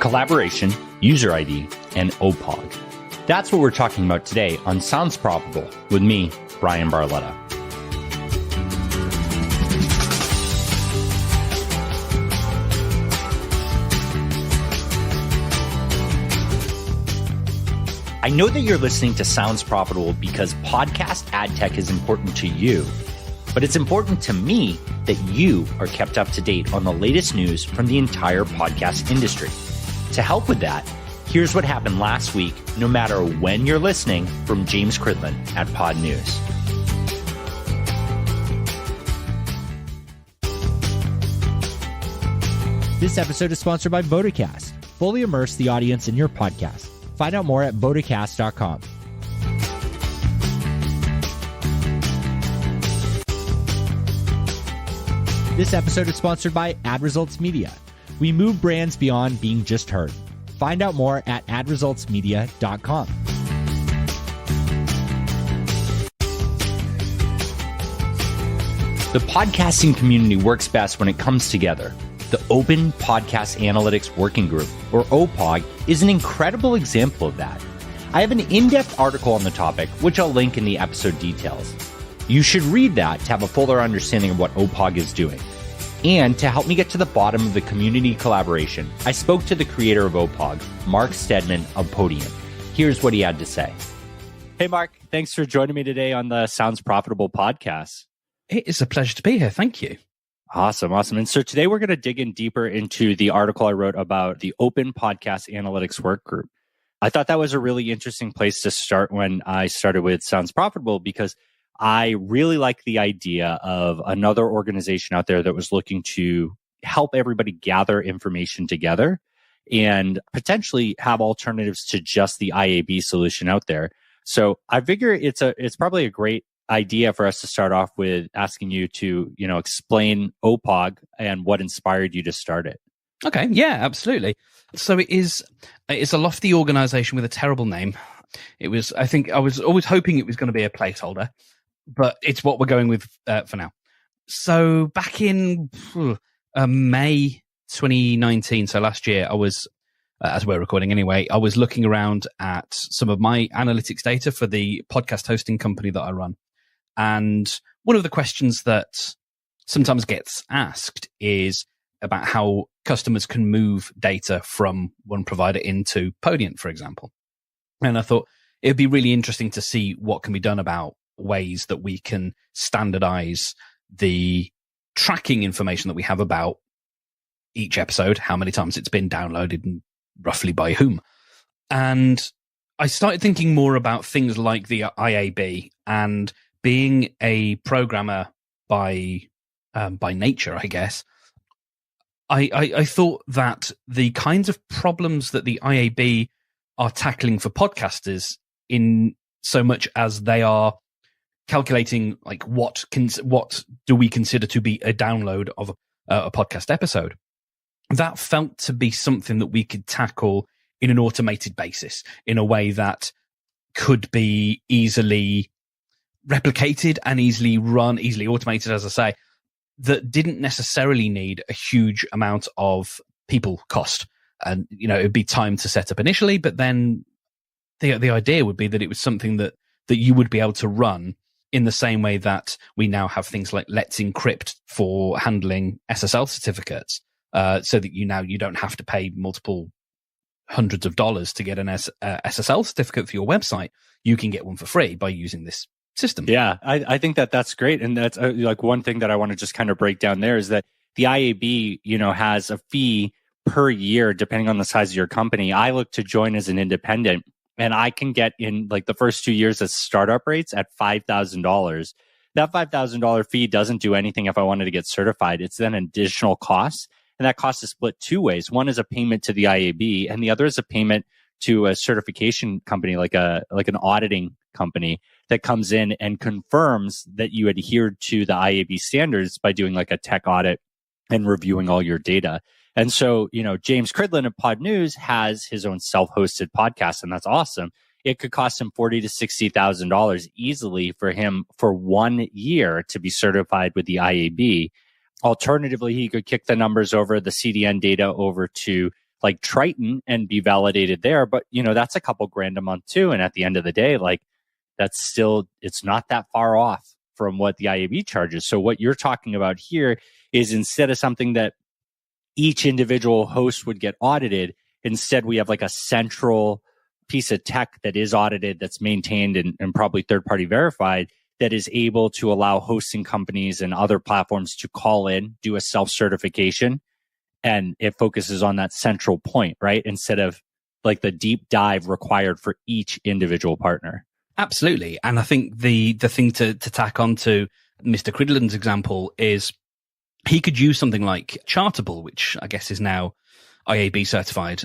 collaboration, user ID, and OPAWG. That's what we're talking about today on Sounds Profitable with me, Bryan Barletta. I know that you're listening to Sounds Profitable because podcast ad tech is important to you, but it's important to me that you are kept up to date on the latest news from the entire podcast industry. To help with that, here's what happened last week, no matter when you're listening, from James Cridland at Podnews. This episode is sponsored by Vodacast. Fully immerse the audience in your podcast. Find out more at past.Key. This episode is sponsored by Ad Results Media. We move brands beyond being just heard. Find out more at adresultsmedia.com. The podcasting community works best when it comes together. The Open Podcast Analytics Working Group, or OPAWG, is an incredible example of that. I have an in-depth article on the topic, which I'll link in the episode details. You should read that to have a fuller understanding of what OPAWG is doing. And to help me get to the bottom of the community collaboration, I spoke to the creator of OPAWG, Mark Steadman of Podiant. Here's what he had to say. Hey, Mark, thanks for joining me today on the Sounds Profitable podcast. It is a pleasure to be here. Thank you. Awesome. And so today we're going to dig in deeper into the article I wrote about the Open Podcast Analytics Work Group. I thought that was a really interesting place to start when I started with Sounds Profitable, because I really like the idea of another organization out there that was looking to help everybody gather information together and potentially have alternatives to just the IAB solution out there. So I figure it's probably a great idea for us to start off with asking you to, explain OPAWG and what inspired you to start it. Okay, yeah, absolutely. So it's a lofty organization with a terrible name. I was always hoping it was going to be a placeholder, but it's what we're going with for now. So back in May 2019, so last year, I was, as we're recording anyway, I was looking around at some of my analytics data for the podcast hosting company that I run. And one of the questions that sometimes gets asked is about how customers can move data from one provider into Podiant, for example. And I thought it'd be really interesting to see what can be done about ways that we can standardize the tracking information that we have about each episode, how many times it's been downloaded and roughly by whom. And I started thinking more about things like the IAB, and being a programmer by nature, I guess, I thought that the kinds of problems that the IAB are tackling for podcasters, in so much as they are calculating like what do we consider to be a download of a podcast episode, that felt to be something that we could tackle in an automated basis, in a way that could be easily replicated and easily automated, as I say, that didn't necessarily need a huge amount of people cost. And, it'd be time to set up initially, but then the idea would be that it was something that you would be able to run in the same way that we now have things like Let's Encrypt for handling SSL certificates, so that you don't have to pay multiple hundreds of dollars to get an SSL certificate for your website. You can get one for free by using this system. Yeah, I think that's great. And that's like one thing that I want to just kind of break down there is that the IAB, has a fee per year, depending on the size of your company. I look to join as an independent, and I can get in like the first 2 years as startup rates at $5,000. That $5,000 fee doesn't do anything if I wanted to get certified. It's then an additional cost. And that cost is split two ways. One is a payment to the IAB, and the other is a payment to a certification company, like an auditing company that comes in and confirms that you adhered to the IAB standards by doing like a tech audit and reviewing all your data. And so, James Cridland of Podnews has his own self-hosted podcast, and that's awesome. It could cost him $40,000 to $60,000 easily for him for 1 year to be certified with the IAB. Alternatively, he could kick the numbers over, the CDN data over to like Triton and be validated there. But, that's a couple grand a month too. And at the end of the day, like that's still, it's not that far off from what the IAB charges. So what you're talking about here is instead of something that each individual host would get audited, instead we have like a central piece of tech that is audited, that's maintained and probably third-party verified, that is able to allow hosting companies and other platforms to call in, do a self-certification, and it focuses on that central point, right? Instead of like the deep dive required for each individual partner. Absolutely. And I think the thing to tack on to Mr. Cridland's example is he could use something like Chartable, which I guess is now IAB certified.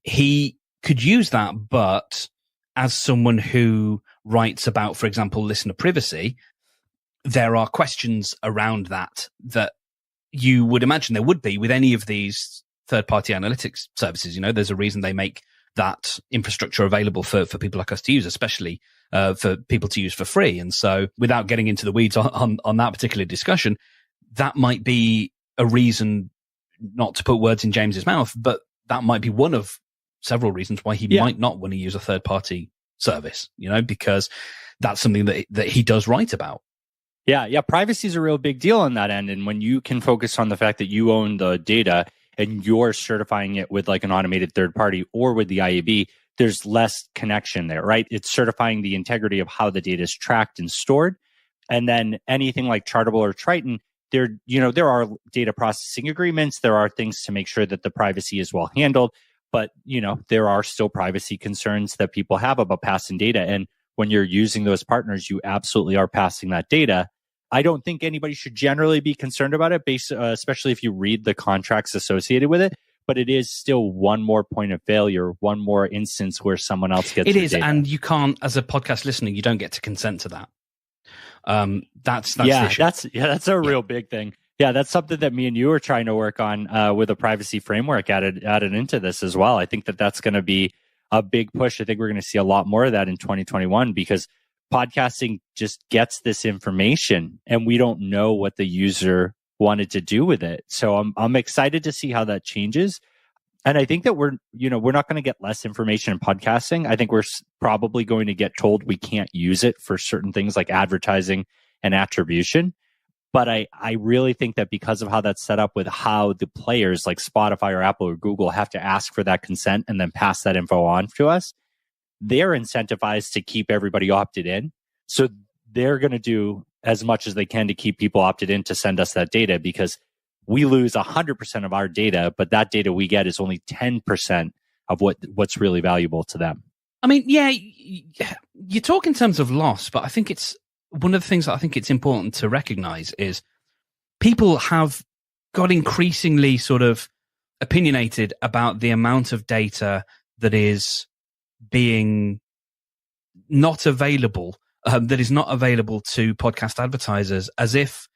He could use that, but as someone who writes about, for example, listener privacy, there are questions around that you would imagine there would be with any of these third-party analytics services. There's a reason they make that infrastructure available for people like us to use, especially for people to use for free. And so without getting into the weeds on that particular discussion, that might be a reason, not to put words in James's mouth, but that might be one of several reasons why he might not want to use a third-party service, because that's something that he does write about. Yeah. Privacy is a real big deal on that end. And when you can focus on the fact that you own the data and you're certifying it with like an automated third party or with the IAB, there's less connection there, right? It's certifying the integrity of how the data is tracked and stored. And then anything like Chartable or Triton, there are data processing agreements. There are things to make sure that the privacy is well handled. But, there are still privacy concerns that people have about passing data. And when you're using those partners, you absolutely are passing that data. I don't think anybody should generally be concerned about it, especially if you read the contracts associated with it. But it is still one more point of failure, one more instance where someone else gets it is, data. And you can't, as a podcast listener, you don't get to consent to that. That's that's a real big thing. Yeah, that's something that me and you are trying to work on with a privacy framework added into this as well. I think that's going to be a big push. I think we're going to see a lot more of that in 2021 because podcasting just gets this information and we don't know what the user wanted to do with it. So I'm excited to see how that changes. And I think that we're not going to get less information in podcasting. I think we're probably going to get told we can't use it for certain things like advertising and attribution. But I really think that because of how that's set up with how the players like Spotify or Apple or Google have to ask for that consent and then pass that info on to us, they're incentivized to keep everybody opted in. So they're going to do as much as they can to keep people opted in to send us that data because we lose 100% of our data, but that data we get is only 10% of what's really valuable to them. I mean, yeah, you talk in terms of loss, but I think it's one of the things that I think it's important to recognize is people have got increasingly sort of opinionated about the amount of data that is being not available, that is not available to podcast advertisers, as if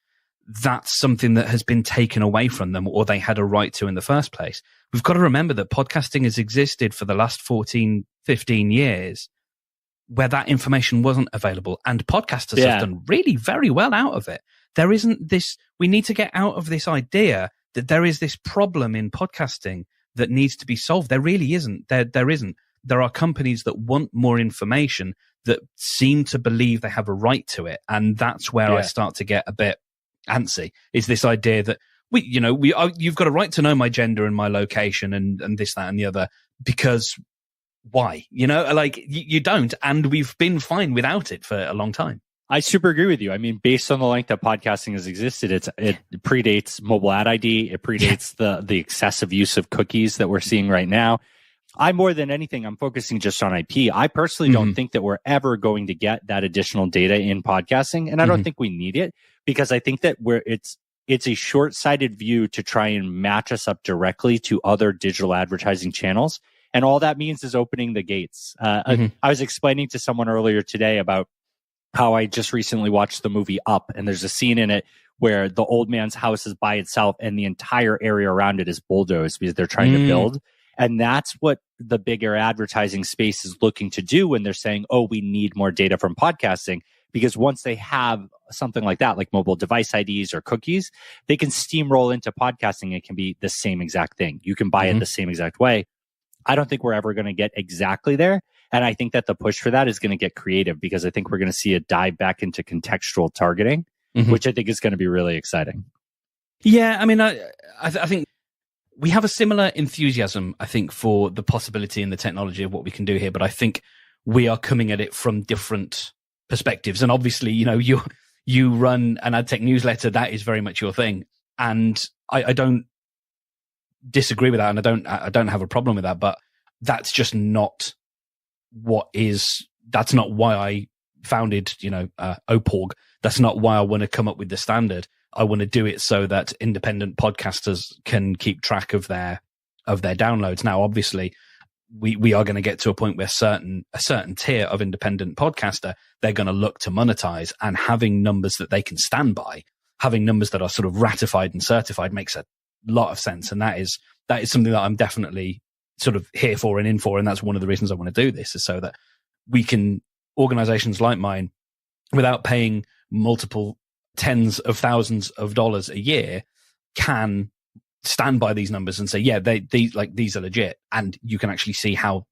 that's something that has been taken away from them or they had a right to in the first place. We've got to remember that podcasting has existed for the last 14, 15 years where that information wasn't available, and podcasters have done really very well out of it. There isn't this, we need to get out of this idea that there is this problem in podcasting that needs to be solved. There really isn't. There isn't. There are companies that want more information that seem to believe they have a right to it. And that's where I start to get a bit antsy, is this idea that you've got a right to know my gender and my location and this, that, and the other, because why? You don't. And we've been fine without it for a long time. I super agree with you. I mean, based on the length that podcasting has existed, it predates mobile ad ID. It predates the excessive use of cookies that we're seeing right now. More than anything, I'm focusing just on IP. I personally don't think that we're ever going to get that additional data in podcasting. And I don't think we need it, because I think that it's a short-sighted view to try and match us up directly to other digital advertising channels. And all that means is opening the gates. I was explaining to someone earlier today about how I just recently watched the movie Up, and there's a scene in it where the old man's house is by itself and the entire area around it is bulldozed because they're trying to build. And that's what the bigger advertising space is looking to do when they're saying, oh, we need more data from podcasting, because once they have something like that, like mobile device IDs or cookies, they can steamroll into podcasting. It can be the same exact thing. You can buy it the same exact way. I don't think we're ever going to get exactly there. And I think that the push for that is going to get creative, because I think we're going to see a dive back into contextual targeting, which I think is going to be really exciting. Yeah, I mean, I think we have a similar enthusiasm, I think, for the possibility and the technology of what we can do here. But I think we are coming at it from different perspectives. And obviously, you know, you run an ad tech newsletter. That is very much your thing. And I don't disagree with that. And I don't have a problem with that. But that's just not that's not why I founded, you know, OPAWG. That's not why I want to come up with the standard. I want to do it so that independent podcasters can keep track of their downloads. Now, obviously, we are going to get to a point where a certain tier of independent podcaster, they're going to look to monetize, and having numbers that they can stand by, having numbers that are sort of ratified and certified makes a lot of sense. And that is something that I'm definitely sort of here for and in for. And that's one of the reasons I want to do this, is so that we can, organizations like mine, without paying multiple tens of thousands of dollars a year, can stand by these numbers and say, yeah, these are legit. And you can actually see how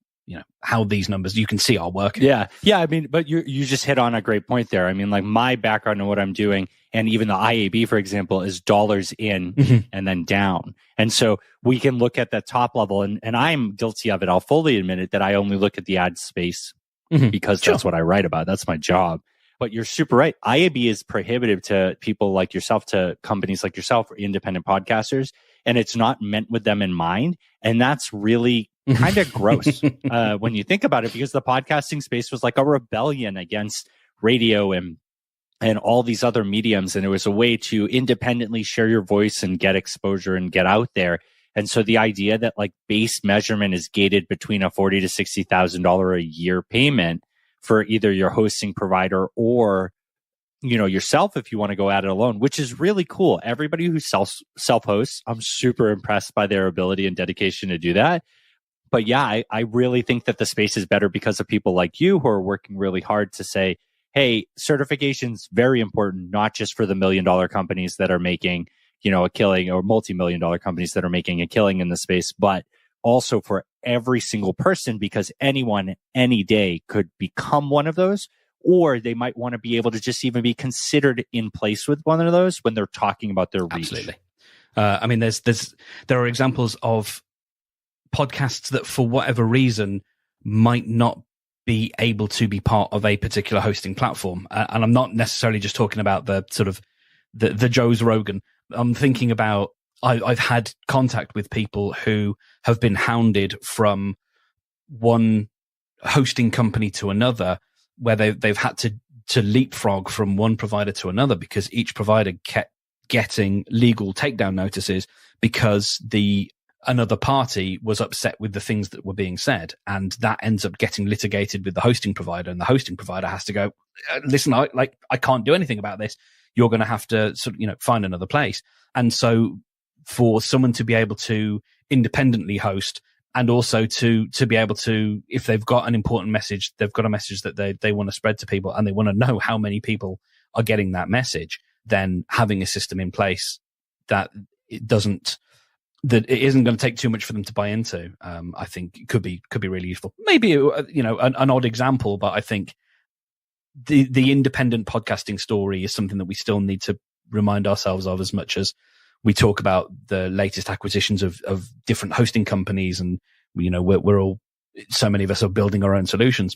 these numbers, you can see are working. Yeah. I mean, but you just hit on a great point there. I mean, like, my background and what I'm doing, and even the IAB, for example, is dollars in and then down. And so we can look at that top level, and I'm guilty of it. I'll fully admit it, that I only look at the ad space because that's what I write about. That's my job. But you're super right. IAB is prohibitive to people like yourself, to companies like yourself, or independent podcasters, and it's not meant with them in mind. And that's really kind of gross when you think about it, because the podcasting space was like a rebellion against radio and all these other mediums. And it was a way to independently share your voice and get exposure and get out there. And so the idea that like base measurement is gated between a $40,000 to $60,000 a year payment for either your hosting provider or, you know, yourself, if you want to go at it alone, which is really cool. Everybody who self-hosts, I'm super impressed by their ability and dedication to do that. But yeah, I really think that the space is better because of people like you who are working really hard to say, hey, certification's very important, not just for the $1 million companies that are making, you know, a killing, or multi-million-dollar companies that are making a killing in the space, but also for every single person, because anyone, any day could become one of those, or they might want to be able to just even be considered in place with one of those when they're talking about their reach. Absolutely. I mean, there are examples of podcasts that, for whatever reason, might not be able to be part of a particular hosting platform. And I'm not necessarily just talking about the sort of the Joe's Rogan. I'm thinking about, I've had contact with people who have been hounded from one hosting company to another, where they've had to leapfrog from one provider to another, because each provider kept getting legal takedown notices because another party was upset with the things that were being said, and that ends up getting litigated with the hosting provider, and the hosting provider has to go, listen, I can't do anything about this. You're going to have to sort of, find another place. And so for someone to be able to independently host, and also to be able to, if they've got an important message, they've got a message that they want to spread to people, and they want to know how many people are getting that message, then having a system in place that it isn't going to take too much for them to buy into, I think could be really useful. Maybe, an odd example, but I think the independent podcasting story is something that we still need to remind ourselves of, as much as we talk about the latest acquisitions of different hosting companies, and we're all, so many of us are building our own solutions.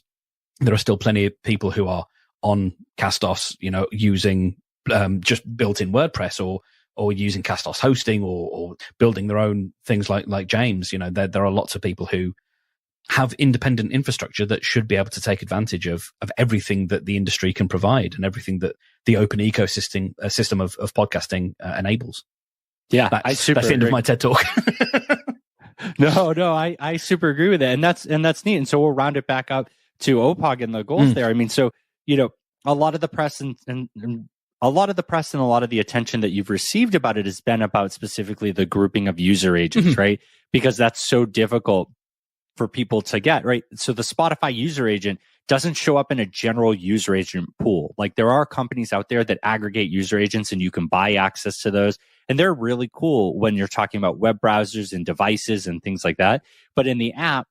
There are still plenty of people who are on Castos, using just built-in WordPress or using Castos hosting or building their own things like James. There are lots of people who have independent infrastructure that should be able to take advantage of everything that the industry can provide, and everything that the open ecosystem system of podcasting enables. Yeah, that's the end of my TED talk. No, I super agree with that, and that's neat. And so we'll round it back up to OPAWG and the goals there. I mean, so a lot of the press and a lot of the attention that you've received about it has been about specifically the grouping of user agents, right? Because that's so difficult for people to get, right? So the Spotify user agent doesn't show up in a general user agent pool. Like there are companies out there that aggregate user agents and you can buy access to those. And they're really cool when you're talking about web browsers and devices and things like that. But in the app,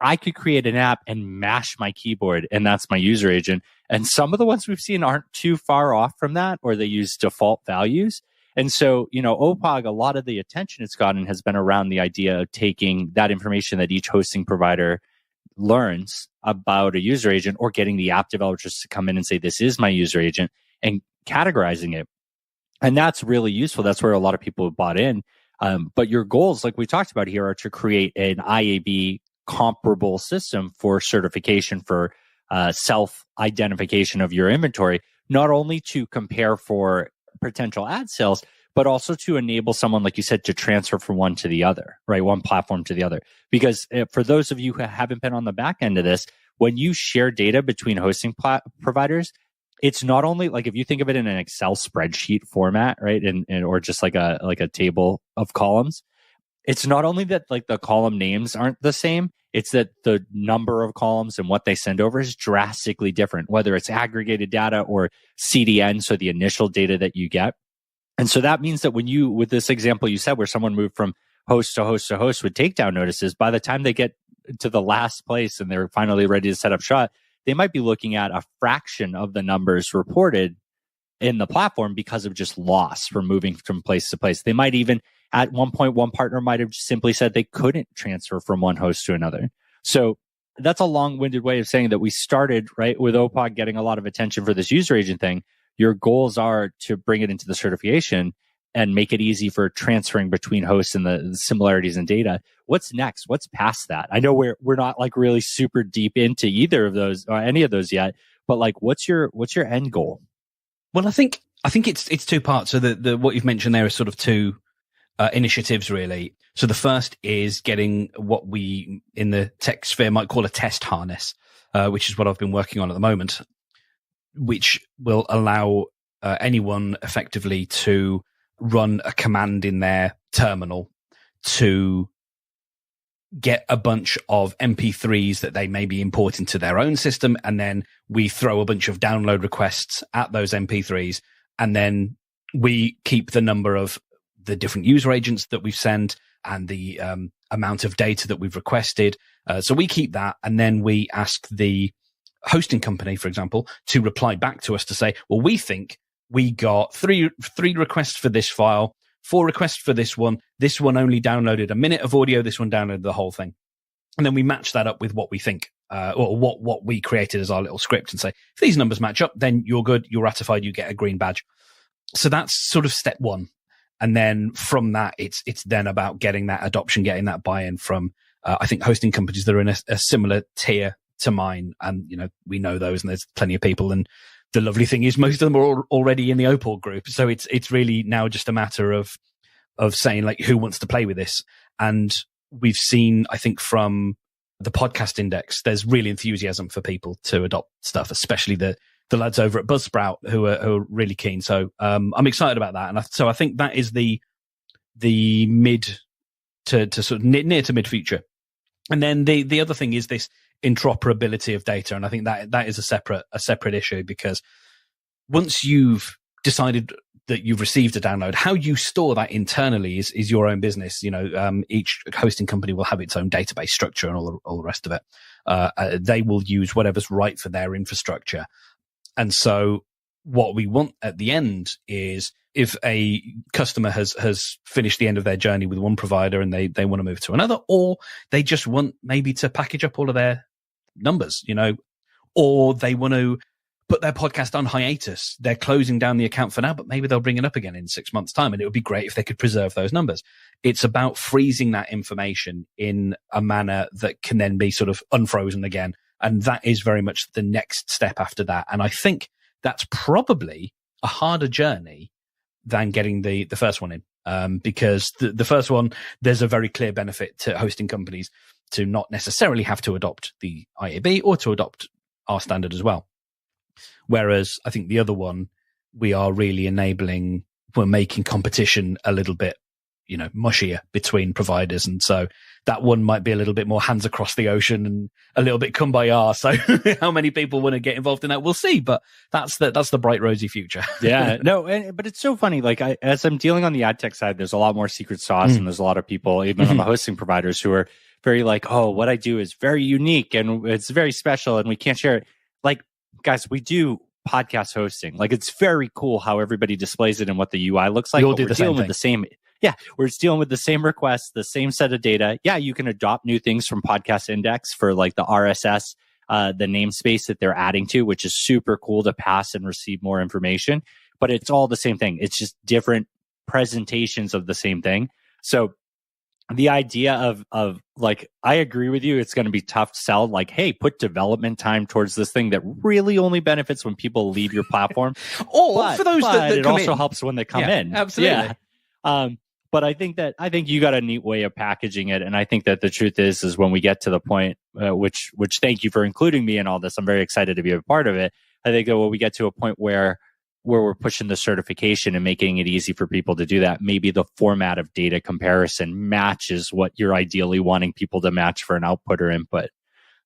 I could create an app and mash my keyboard, and that's my user agent. And some of the ones we've seen aren't too far off from that, or they use default values. And so, OPAWG, a lot of the attention it's gotten has been around the idea of taking that information that each hosting provider learns about a user agent, or getting the app developers to come in and say, this is my user agent, and categorizing it. And that's really useful. That's where a lot of people have bought in. But your goals, like we talked about here, are to create an IAB comparable system for certification, for self-identification of your inventory, not only to compare for potential ad sales, but also to enable someone, like you said, to transfer from one to the other, right? One platform to the other. Because for those of you who haven't been on the back end of this, when you share data between hosting providers, it's not only like, if you think of it in an Excel spreadsheet format, right? And or just like a table of columns, it's not only that like the column names aren't the same, it's that the number of columns and what they send over is drastically different, whether it's aggregated data or CDN, so the initial data that you get. And so that means that when you, with this example you said, where someone moved from host to host to host with takedown notices, by the time they get to the last place and they're finally ready to set up shop, they might be looking at a fraction of the numbers reported in the platform because of just loss from moving from place to place. They might even, at one point, one partner might have simply said they couldn't transfer from one host to another. So that's a long-winded way of saying that we started, right, with OPAWG getting a lot of attention for this user agent thing. Your goals are to bring it into the certification and make it easy for transferring between hosts and the similarities in data. What's next? What's past that? I know we're not like really super deep into either of those or any of those yet, but like, what's your end goal? Well, I think it's two parts. So the what you've mentioned there is sort of two initiatives, really. So the first is getting what we in the tech sphere might call a test harness, which is what I've been working on at the moment, which will allow anyone effectively to run a command in their terminal to get a bunch of MP3s that they may be importing to their own system. And then we throw a bunch of download requests at those MP3s. And then we keep the number of the different user agents that we've sent and the amount of data that we've requested. So we keep that. And then we ask the hosting company, for example, to reply back to us to say, well, we think we got three requests for this file, 4 requests for this one. This one only downloaded a minute of audio. This one downloaded the whole thing. And then we match that up with what we think, or what we created as our little script, and say, if these numbers match up, then you're good, you're ratified, you get a green badge. So that's sort of step one. And then from that, it's then about getting that adoption, getting that buy-in from, I think, hosting companies that are in a similar tier to mine. And, we know those, and there's plenty of people. And the lovely thing is most of them are already in the OPAWG group. So it's really now just a matter of saying, like, who wants to play with this? And we've seen, I think, from the podcast index, there's real enthusiasm for people to adopt stuff, especially the lads over at Buzzsprout who are really keen. So I'm excited about that. And so I think that is the mid to sort of near to mid future. And then the other thing is this interoperability of data. And I think that is a separate issue, because once you've decided that you've received a download, how you store that internally is your own business. Each hosting company will have its own database structure and all the rest of it. They will use whatever's right for their infrastructure. And so what we want at the end is, if a customer has finished the end of their journey with one provider and they want to move to another, or they just want maybe to package up all of their numbers, or they want to put their podcast on hiatus. They're closing down the account for now, but maybe they'll bring it up again in 6 months' time. And it would be great if they could preserve those numbers. It's about freezing that information in a manner that can then be sort of unfrozen again. And that is very much the next step after that. And I think that's probably a harder journey than getting the first one in, because the first one, there's a very clear benefit to hosting companies to not necessarily have to adopt the IAB or to adopt our standard as well. Whereas I think the other one, we are really we're making competition a little bit, mushier between providers. And so that one might be a little bit more hands across the ocean and a little bit kumbaya. So how many people want to get involved in that, we'll see. But that's the bright, rosy future. Yeah, no, but it's so funny. Like as I'm dealing on the ad tech side, there's a lot more secret sauce, and there's a lot of people, even on the hosting providers, who are very like, oh, what I do is very unique and it's very special and we can't share it. Like, guys, we do podcast hosting. Like, it's very cool how everybody displays it and what the UI looks like. We all do the same thing. Yeah, we're dealing with the same requests, the same set of data. Yeah, you can adopt new things from Podcast Index for like the RSS, the namespace that they're adding to, which is super cool to pass and receive more information. But it's all the same thing. It's just different presentations of the same thing. So the idea of like, I agree with you. It's going to be tough to sell. Like, hey, put development time towards this thing that really only benefits when people leave your platform. Or for those that it come also in. helps when they come in. Absolutely. Yeah. But I think you got a neat way of packaging it, and I think that the truth is when we get to the point, which thank you for including me in all this. I'm very excited to be a part of it. I think that when we get to a point where we're pushing the certification and making it easy for people to do that, maybe the format of data comparison matches what you're ideally wanting people to match for an output or input.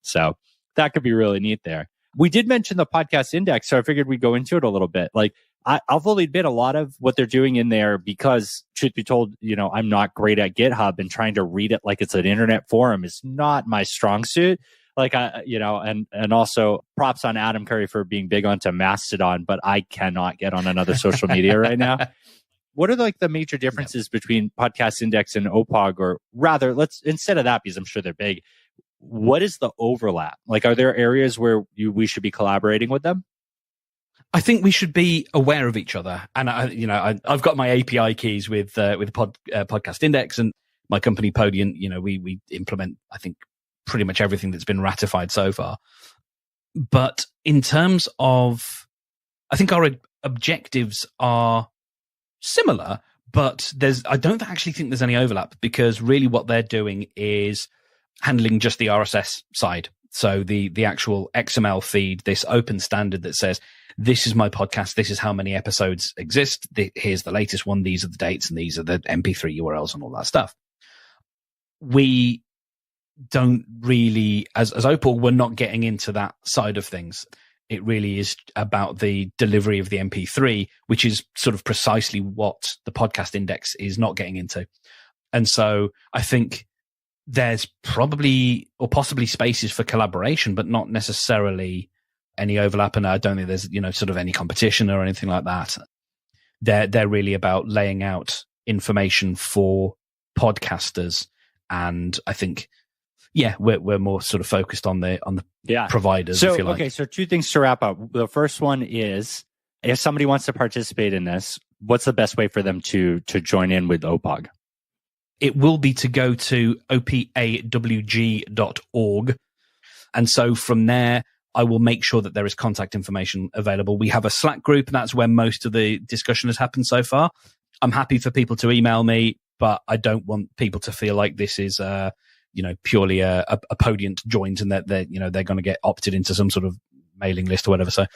So that could be really neat there. We did mention the podcast index, so I figured we'd go into it a little bit. Like, I'll fully admit a lot of what they're doing in there, because truth be told, I'm not great at GitHub, and trying to read it like it's an internet forum is not my strong suit. Like, and also props on Adam Curry for being big onto Mastodon, but I cannot get on another social media right now. What are like the major differences between Podcast Index and OPAWG? Or rather, instead of that, because I'm sure they're big, what is the overlap? Like, are there areas where we should be collaborating with them? I think we should be aware of each other, and I've got my API keys with Podcast Index and my company Podiant. We implement, I think, pretty much everything that's been ratified so far. But in terms of, I think our objectives are similar, but I don't actually think there's any overlap, because really what they're doing is handling just the RSS side. So the actual XML feed, this open standard that says, this is my podcast, this is how many episodes exist, here's the latest one, these are the dates, and these are the MP3 URLs and all that stuff. We don't really, as OPAWG, we're not getting into that side of things. It really is about the delivery of the MP3, which is sort of precisely what the podcast index is not getting into. And so I think there's probably or possibly spaces for collaboration, but not necessarily any overlap. And I don't think there's, sort of any competition or anything like that. They're really about laying out information for podcasters. And I think, we're more sort of focused on the providers, if you like. Okay, so two things to wrap up. The first one is, if somebody wants to participate in this, what's the best way for them to join in with OPAWG? It will be to go to opawg.org. And so from there, I will make sure that there is contact information available. We have a Slack group, and that's where most of the discussion has happened so far. I'm happy for people to email me, but I don't want people to feel like this is purely a Podiant joint, and that they're going to get opted into some sort of mailing list or whatever. So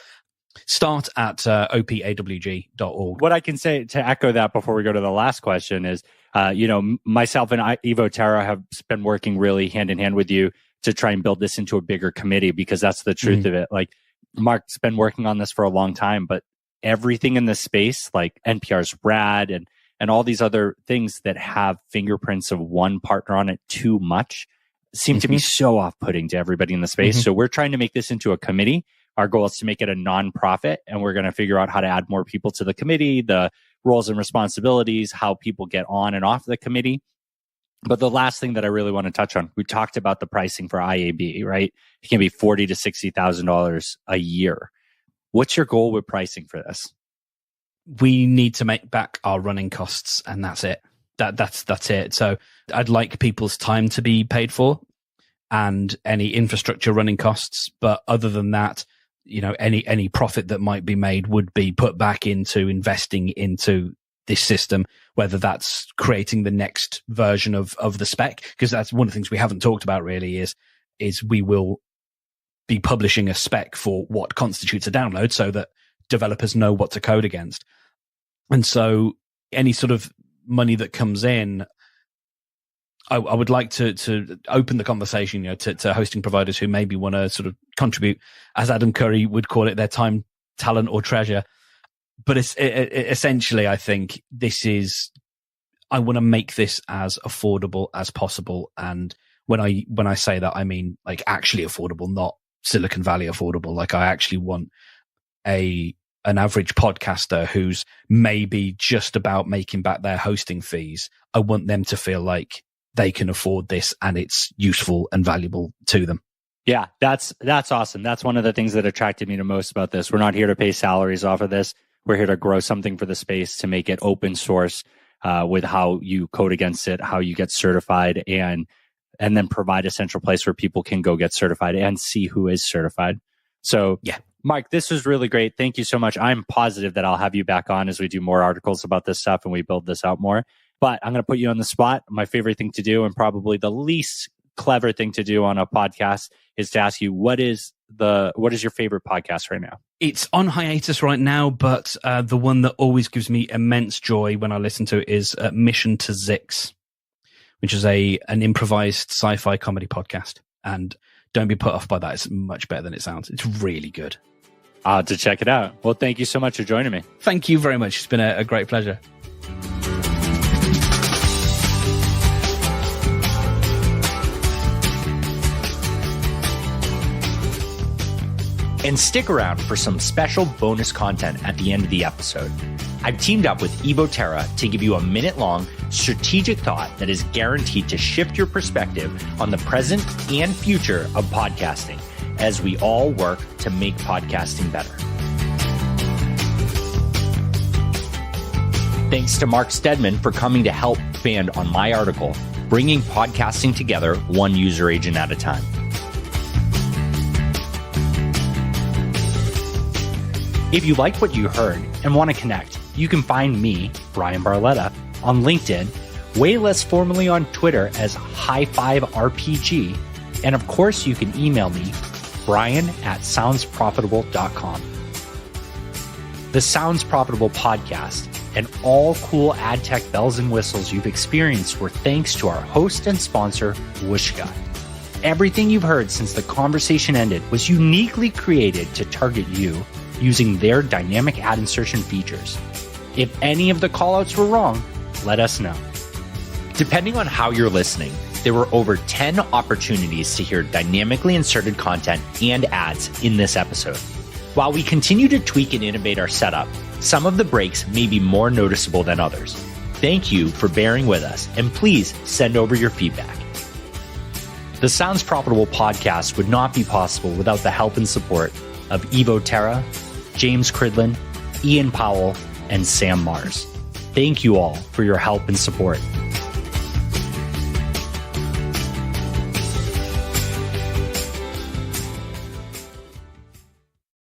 start at opawg.org. What I can say to echo that before we go to the last question is, myself and Evo Terra have been working really hand in hand with you to try and build this into a bigger committee, because that's the truth of it. Like, Mark's been working on this for a long time, but everything in this space, like NPR's RAD and all these other things that have fingerprints of one partner on it too much, seem to be so off-putting to everybody in the space. So we're trying to make this into a committee. Our goal is to make it a non-profit, and we're going to figure out how to add more people to the committee, the roles and responsibilities, how people get on and off the committee. But the last thing that I really want to touch on, we talked about the pricing for IAB, right? It can be $40,000 to $60,000 a year. What's your goal with pricing for this? We need to make back our running costs, and that's it. That's it. So I'd like people's time to be paid for, and any infrastructure running costs. But other than that, any profit that might be made would be put back into investing into this system, whether that's creating the next version of the spec, because that's one of the things we haven't talked about really is we will be publishing a spec for what constitutes a download, so that developers know what to code against. And so any sort of money that comes in, I would like to open the conversation, to hosting providers who maybe want to sort of contribute, as Adam Curry would call it, their time, talent, or treasure. But essentially, I think I want to make this as affordable as possible. And when I say that, I mean like actually affordable, not Silicon Valley affordable. Like I actually want an average podcaster who's maybe just about making back their hosting fees. I want them to feel like they can afford this and it's useful and valuable to them. Yeah, that's awesome. That's one of the things that attracted me to most about this. We're not here to pay salaries off of this. We're here to grow something for the space, to make it open source with how you code against it, how you get certified, and then provide a central place where people can go get certified and see who is certified. So yeah, Mike, this was really great. Thank you so much. I'm positive that I'll have you back on as we do more articles about this stuff and we build this out more. But I'm going to put you on the spot. My favorite thing to do, and probably the least clever thing to do on a podcast, is to ask you, what is your favorite podcast right now? It's on hiatus right now, but the one that always gives me immense joy when I listen to it is Mission to Zix, which is an improvised sci-fi comedy podcast. And don't be put off by that. It's much better than it sounds. It's really good. I'll have to check it out. Well, thank you so much for joining me. Thank you very much. It's been a great pleasure. And stick around for some special bonus content at the end of the episode. I've teamed up with Terra to give you a minute-long strategic thought that is guaranteed to shift your perspective on the present and future of podcasting as we all work to make podcasting better. Thanks to Mark Steadman for coming to help expand on my article, Bringing Podcasting Together One User Agent at a Time. If you like what you heard and want to connect, you can find me, Bryan Barletta, on LinkedIn, way less formally on Twitter as High5RPG, and of course you can email me, Bryan@soundsprofitable.com. The Sounds Profitable podcast and all cool ad tech bells and whistles you've experienced were thanks to our host and sponsor, Whooshkaa. Everything you've heard since the conversation ended was uniquely created to target you using their dynamic ad insertion features. If any of the callouts were wrong, let us know. Depending on how you're listening, there were over 10 opportunities to hear dynamically inserted content and ads in this episode. While we continue to tweak and innovate our setup, some of the breaks may be more noticeable than others. Thank you for bearing with us, and please send over your feedback. The Sounds Profitable podcast would not be possible without the help and support of Terra, James Cridland, Ian Powell, and Sam Mars. Thank you all for your help and support.